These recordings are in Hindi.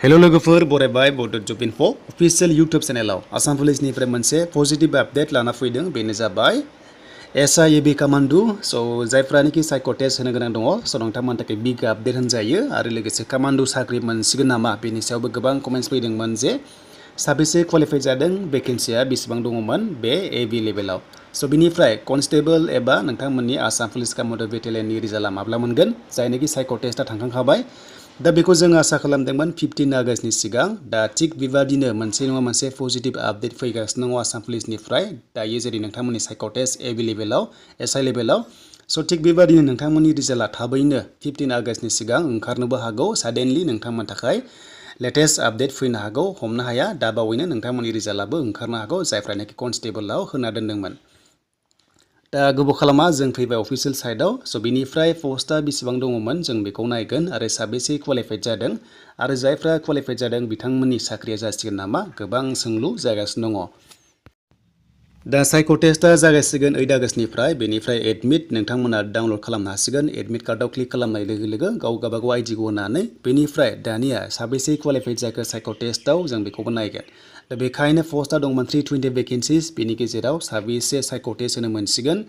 हेलो लोगोफोर बरायबाय बड जब इनफो अफिशियल यूट्यूब चैनेलाव आसाम पुलिसनिफ्राय मोनसे पजिटिव आपडेट लाना फैदों बेनो जाबाय SIAB कामान्डु जायफ्रानोखि साइक' टेस्ट होनो गोनां दङ नोंथांमोननि थाखाय बिग आपडेट होनजायो आरो लोगोसे कामान्डु साख्रि मोनसिगोन नामा बेनि सायावबो गोबां कमेन्ट्स फैदोंमोन जे साबेसे क्वालिफाइ जादों भेकेन्सिया बेसेबां दङमोन बे AB लेभेलाव बिनिफ्राय कनस्टेबल एबा नोंथांमोननि आसाम पुलिस कामान्डु बेटेलियननि रिजाल्टआ माब्ला मोनगोन जायनोखि साइक' टेस्टआ थांखांखाबाय दा बेखौ जों आसा खालामदोंमोन 15 आगस्तनि सिगां दा थिग बेबादिनो मोनसे नङा मोनसे पजिटिभ आपडेट फैगासिनो दङ आसाम पुलिसनिफ्राय दायो जेरै नोंथांमोननि साइक' टेस्ट AB लेभेलाव SI लेभेलाव थिग बेबादिनो नोंथांमोननि रिजाल्टआ थाबैनो 15 आगस्तनि सिगां ओंखारनोबो हागौ साडेनलि नोंथांमोननि थाखाय लेटेस्ट आपडेट फैनो हागौ हमनो हाया दा बावैनो नोंथांमोननि रिजाल्टआबो ओंखारनो हागौ जायफ्रानोखि कनस्टेबलाव होना दोनदोंमोन दा गोबाव खालामा जों फैबाय अफिशियेल साइटआव बिनिफ्राय पस्टआ बेसेबां दङमोन जों बेखौ नायगोन आरो साबेसे क्वालिफाइड जादों आरो जायफ्रा क्वालिफाइड जादों बिथांमोननि साख्रिया जासिगोन नामा गोबां सोंलु जागासिनो दङ दा साइक' टेस्टआ जागायसिगोन 8 आगस्तनिफ्राय बेनिफ्राय एडमिट नोंथांमोना डाउनलड खालामनो हासिगोन एडमिट कार्डआव क्लिक खालामनाय लोगो लोगो गावबागाव आइडिखौ होनानै बेनिफ्राय दानिया साबेसे क्वालिफाइड जाखो साइक' टेस्टआव जों बेखौबो नायगोन दा बेखायनो पस्टआ दंमोन 320 भेकेन्सिस बेनि गेजेराव साबेसे साइक' टेस्ट होनो मोनसिगोन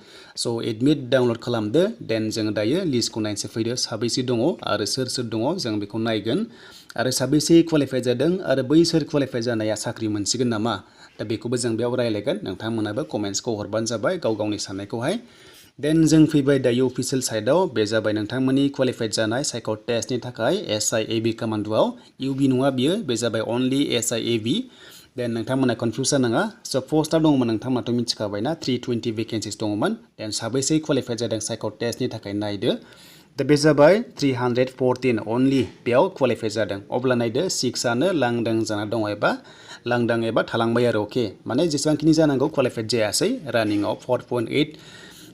एडमिट डाउनलड खालामदो देन जों दायो लिस्टखौ नायनोसै फैदो साबेसे दङ आरो सोर दङ जों बेखौ नायगोन आरो साबेसे क्वालिफाइड जादों आरो बैसोर क्वालिफाइड जानाया साख्रि मोनसिगोन नामा दा बेखौबो जों बेयाव रायलायगोन नोंथांमोनाबो कमेन्ट्सखौ हरबानो जाबाय गाव गावनि साननायखौहाय देन जों फैबाय दायो अफिशियेल साइटआव बे जाबाय नोंथांमोननि क्वालिफाइड जानाय साइक' टेस्टनि थाखाय SIAB कामान्डुआव UB नङा बियो बे जाबाय अनलि SIAB देन नोंथांमोना कनफिउस जानाङा पस्टआ दङमोन नोंथांमोनाथ' मिथिखाबायना 320 भेकेन्सिस दङमोन देन साबेसे क्वालिफाइड जादों साइक' टेस्टनि थाखाय नायदो दा बे जाबाय 314 अनलि बेयाव क्वालिफाइड जादों अब्ला नायदो 6आनो लांदां जाना दङ लांदां एबा थालांबाय आरो अके माने जेसेबांखिनि जानांगौ क्वालिफाइड जायासै रानिंआव 4.8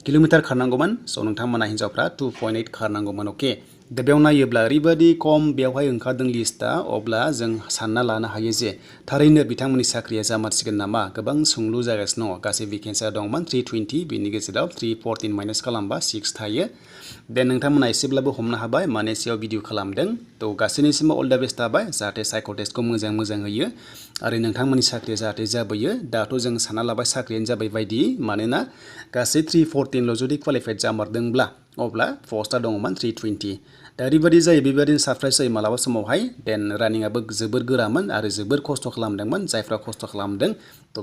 किल'मिटार खारनांगौमोन नोंथांमोना हिन्जावफ्रा 2.8 खारनांगौमोन अके दा बेयाव नायोब्ला ओरैबायदि खम बेवहाय ओंखारदों लिस्टआ अब्ला जों सानना लानो हायो जे थारैनो बिथांमोननि साख्रिया जामारसिगोन नामा गोबां सोंलु जागासिनो दङ गासै भेकेन्सिया दंमोन 320 बेनि गेजेराव 314 माइनास खालामबा 6 थायो देन नोंथांमोना एसेब्लाबो हमनो हाबाय माने एसेयाव भिडिअ खालामदों गासैनिसिमबो अल दा बेस्ट थाबाय जाहाथे साइक' टेस्टखौ मोजां होयो आरो नोंथांमोननि साख्रिया जाहाथे जाबोयो दाथ' जों सानना लाबाय साख्रियानो जाबाय बायदि मानोना गासै 314ल' जुदि क्वालिफाइड जामारदोंब्ला अब्ला पस्टआ दङमोन 320 दा ओरैबायदि जायो बेबायदिनो सारप्राइज जायो मालाबा समावहाय देन रानिंआबो जोबोर गोरामोन आरो जोबोर खस्थ' खालामदोंमोन जायफ्रा खस्थ' खालामदों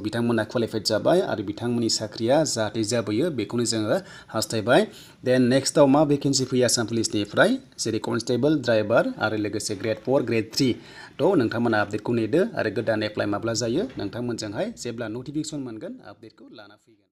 बिथांमोना क्वालिफाइड जाबाय आरो बिथांमोननि साख्रिया जाहाथे जाबोयो बेखौनो जोङो हास्थायबाय देन नेक्स्टआव मा भेकेन्सि फैयो आसाम पुलिसनिफ्राय जेरै कनस्टेबल ड्राइभार आरो लोगोसे ग्रेड 4 ग्रेड 3 नोंथांमोना आपडेटखौ नेदो आरो गोदान एप्लाइ माब्ला जायो नोंथांमोनजोंहाय जेब्ला नटिफिकेसन मोनगोन आपडेटखौ लाना फैगोन